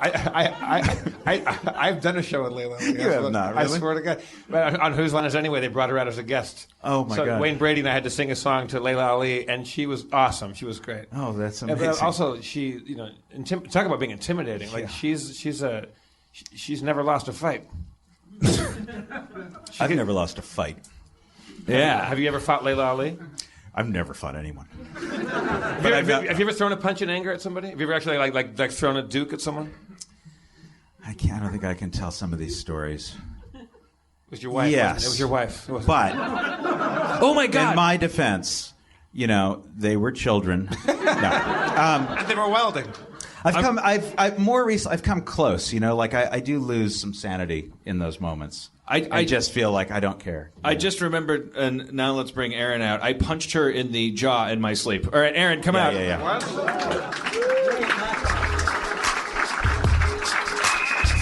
I've done a show with Layla. You have not, really? I swear to God. But on Whose Line Is It Anyway, they brought her out as a guest. Oh, my God. Wayne Brady and I had to sing a song to Layla Ali, and she was awesome. She was great. Oh, that's amazing. But also, she, talk about being intimidating. Like, she's never lost a fight. I've never lost a fight. Yeah. Have you ever fought Layla Ali? I've never fought anyone. Have you ever thrown a punch in anger at somebody? Have you ever actually like thrown a duke at someone? I don't think I can tell some of these stories. It was your wife. Yes. It was your wife. But oh my God! In my defense, they were children. No. And they were welding. I've come close. I do lose some sanity in those moments. I just feel like I don't care. I just remembered, and now let's bring Erin out. I punched her in the jaw in my sleep. All right, Erin, come out. Yeah. What?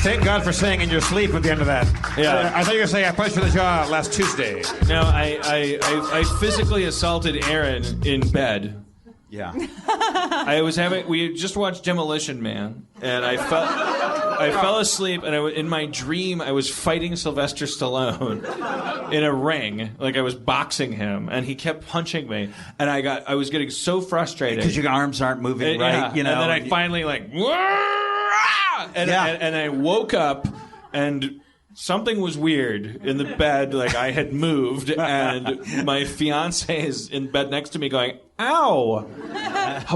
Thank God for saying in your sleep at the end of that. Yeah. I thought you were going to say I punched her in the jaw last Tuesday. No, I physically assaulted Erin in bed. Yeah. We had just watched Demolition Man, and I fell asleep, and in my dream I was fighting Sylvester Stallone in a ring, like I was boxing him, and he kept punching me, and I was getting so frustrated because your arms aren't moving right, and then I finally and I woke up and something was weird in the bed, like I had moved, and my fiance is in bed next to me going, ow,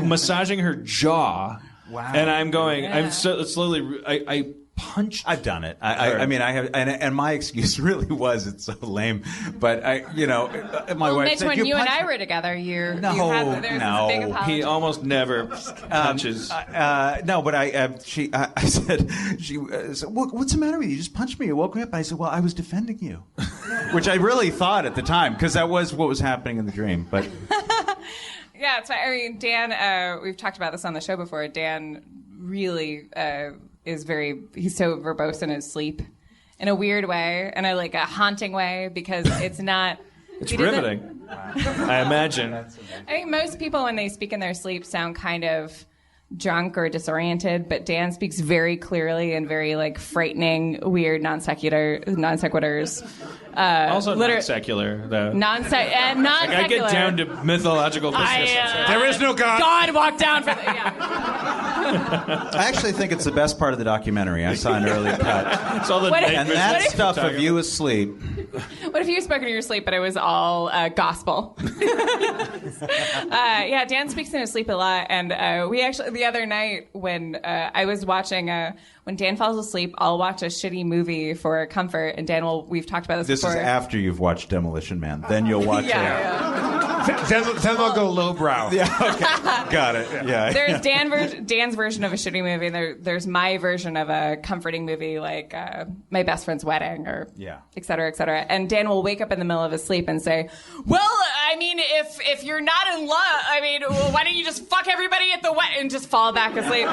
massaging her jaw. Wow. And I'm so slowly, I punched. I've done it. I mean, I have, and my excuse really was, it's so lame, but my wife Mitch, said, when you and I were together, there was a big apology. He almost never punches. No, but I said, what's the matter with you? You just punched me. You woke me up. I said, well, I was defending you, which I really thought at the time, because that was what was happening in the dream. But yeah, it's fine. I mean, Dan, we've talked about this on the show before. Dan really he's so verbose in his sleep in a weird way, in a haunting way, because it's not... It's riveting. I imagine. I think most people, when they speak in their sleep, sound kind of drunk or disoriented, but Dan speaks very clearly and very frightening, weird non sequiturs. Also non-secular, though. Non-secular. I get down to mythological business. There is no God. God walked down from I actually think it's the best part of the documentary. I saw an early cut. It's all the and that stuff of you asleep. What if you spoke in your sleep, but it was all gospel? Yeah, Dan speaks in his sleep a lot, and we actually the other night when I was watching when Dan falls asleep, I'll watch a shitty movie for comfort, and we've talked about this before. This is after you've watched Demolition Man. Then you'll watch it. Then they'll go lowbrow. Yeah, okay. Got it. Yeah. There's Dan's version of a shitty movie, and there's my version of a comforting movie, like My Best Friend's Wedding, or et cetera, et cetera. And Dan will wake up in the middle of his sleep and say, well, I mean, if you're not in love, I mean, well, why don't you just fuck everybody at the wedding and just fall back asleep?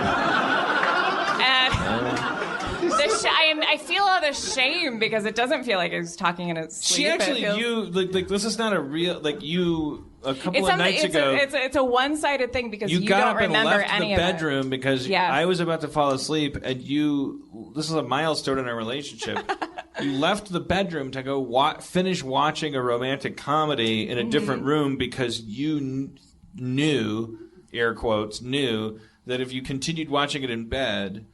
And I feel all the shame because it doesn't feel like he's talking in his sleep. She actually, this is not a real, a couple of nights ago. It's a one-sided thing because you got don't up and remember left any the of bedroom it. because I was about to fall asleep, and this is a milestone in our relationship. You left the bedroom to go finish watching a romantic comedy in a different room because you knew, air quotes, knew that if you continued watching it in bed,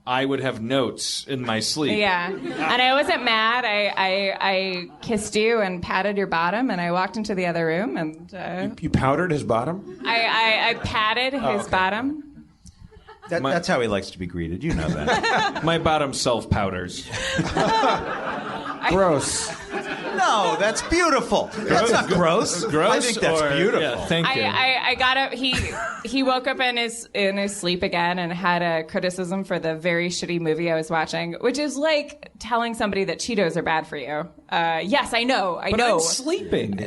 I would have notes in my sleep. Yeah. And I wasn't mad. I kissed you and patted your bottom, and I walked into the other room. And You powdered his bottom? I patted his bottom. That's how he likes to be greeted. You know that. My bottom self-powders. Gross. No, that's beautiful. That's not gross. Gross. I think that's beautiful. Yeah, thank you. I got up. He woke up in his sleep again and had a criticism for the very shitty movie I was watching, which is like telling somebody that Cheetos are bad for you. Yes, I know. But I'm sleeping.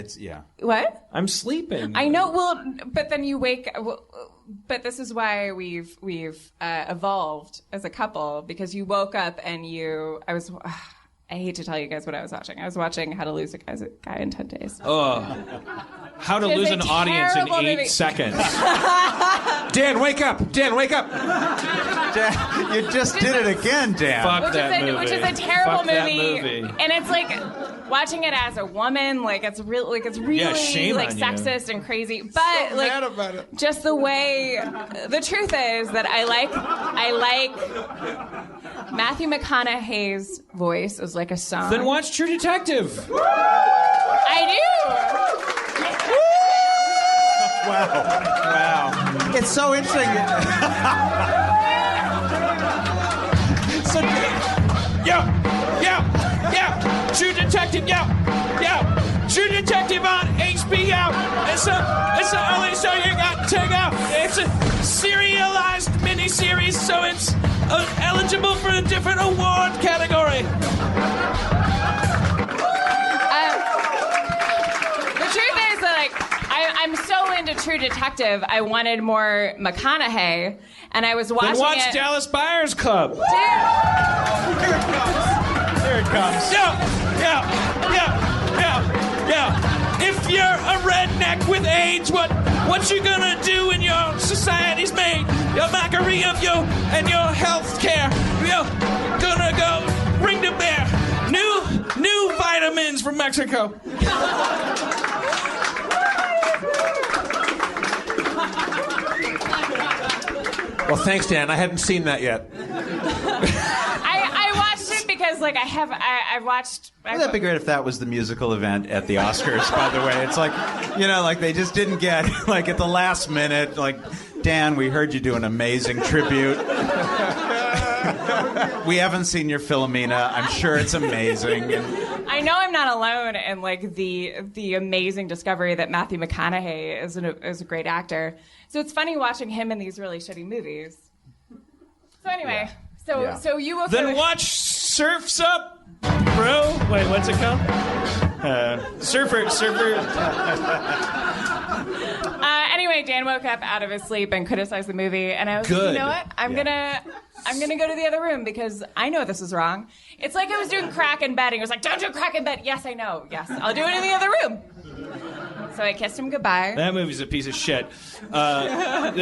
What? I'm sleeping. I know. Well, but then you wake. But this is why we've evolved as a couple, because you woke up and I hate to tell you guys what I was watching. I was watching How to Lose a Guy in 10 Days. Oh. How to Lose an Audience in 8 seconds. Dan, wake up! Dan, wake up! Dan, you just did it again, Dan. Fuck that movie. Which is a terrible Fuck that movie. And it's like watching it as a woman, like it's really shame like on you. sexist and crazy. But like mad about it. just the way the truth is that I like Matthew McConaughey's voice is like a song. Then watch True Detective. I do. Wow. It's so interesting. So, Yeah. True Detective, yeah. True Detective on HBO. It's the only show you got to check out. It's a serialized miniseries, so it's eligible for a different award category. The truth is that like I'm so into True Detective. I wanted more McConaughey, and I was watching Then watch it. Dallas Buyers Club. Dude. here it comes. Yeah. If you're a redneck with AIDS, what you gonna do when your society's made your mockery of you and your health care? You're gonna go bring to bear new vitamins from Mexico. Well, thanks, Dan. I hadn't seen that yet. I watched it because like I've watched. Wouldn't that be great if that was the musical event at the Oscars, by the way? It's like, like they just didn't get, like at the last minute, like, Dan, we heard you do an amazing tribute. We haven't seen your Philomena. I'm sure it's amazing. I know I'm not alone in like the amazing discovery that Matthew McConaughey is a great actor. So it's funny watching him in these really shitty movies. So anyway, so you will Then watch Surf's Up, bro. Wait, what's it called? Surfer. Anyway, Dan woke up out of his sleep and criticized the movie, and I was like, Good. you know what? I'm gonna go to the other room because I know this is wrong. It's like I was doing crack in bed. He was like, "Don't do crack in bed." Yes, I know. Yes, I'll do it in the other room. So I kissed him goodbye. That movie's a piece of shit. I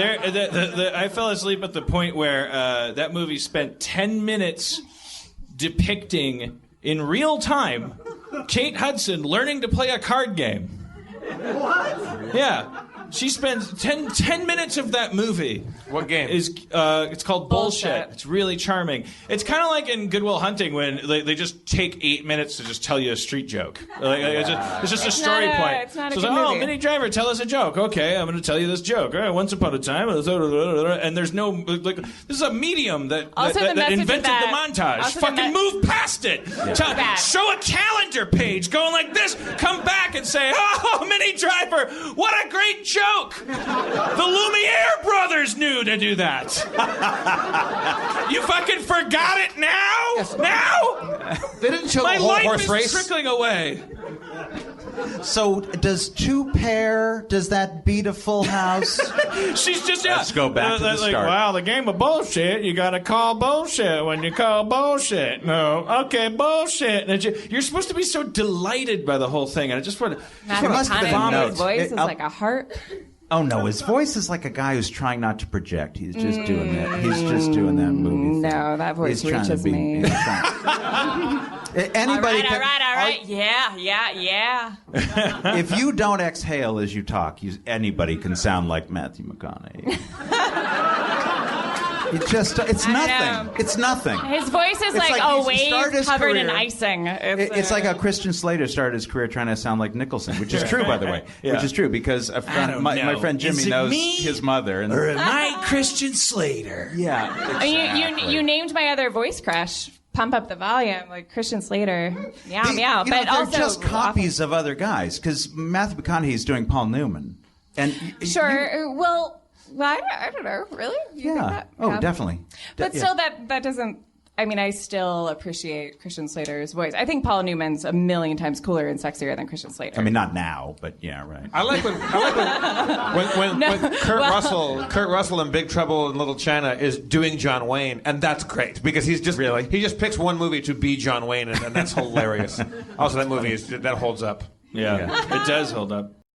fell asleep at the point where that movie spent 10 minutes depicting in real time Kate Hudson learning to play a card game. What? Yeah. She spends 10 minutes of that movie. What game? It's called Bullshit. Bullshit. It's really charming. It's kind of like in Good Will Hunting when they just take 8 minutes to just tell you a street joke. It's just a story point. It's not a so good it's like, movie. Minnie Driver, tell us a joke. Okay, I'm going to tell you this joke. All right, once upon a time, and there's no like. This is a medium that Also, the message of invented that- the montage. also the Fucking move past it. Bad. Show a calendar page going like this. Come back and say, "Oh, Minnie Driver, what a great joke." The Lumiere brothers knew to do that. You fucking forgot it now? Yes. Now? They didn't show My the whole life horse is race. trickling away. So, does two pair, does that beat a full house? She's just, Let's go back to the like, start. Wow, the game of bullshit, you gotta call bullshit when you call bullshit. No, okay, bullshit. And you're supposed to be so delighted by the whole thing, and I just want to... Matthew must have been McConaughey's notes. voice is I'll- like a heart. Oh no, his voice is like a guy who's trying not to project. He's just doing that. He's just doing that movie thing. No, that voice He's trying to reaches be- me. he's trying- Anybody all can, right. Yeah. if you don't exhale as you talk, anybody can sound like Matthew McConaughey. It's know. nothing. It's nothing. His voice is It's like like a he started wave his covered in career- icing. It's like how Christian Slater started his career trying to sound like Nicholson, which is true, by the way. Yeah. Which is true because a friend, don't my know. friend Jimmy Is it knows me? his mother. And, Am I Christian Slater? yeah, exactly. you named my other voice crush. Pump up the volume, like Christian Slater. Meow. But they're also just copies of other guys because Matthew McConaughey is doing Paul Newman, and Sure. Well, I don't know. Really? You think yeah. that? Oh, Yeah. definitely. But Yeah. still, that doesn't. I mean, I still appreciate Christian Slater's voice. I think Paul Newman's a million times cooler and sexier than Christian Slater. I mean, not now, but yeah, right. I like when Kurt Russell in Big Trouble in Little China is doing John Wayne, and that's great because he just picks one movie to be John Wayne, and that's hilarious. Also, that movie that holds up. Yeah, it does hold up.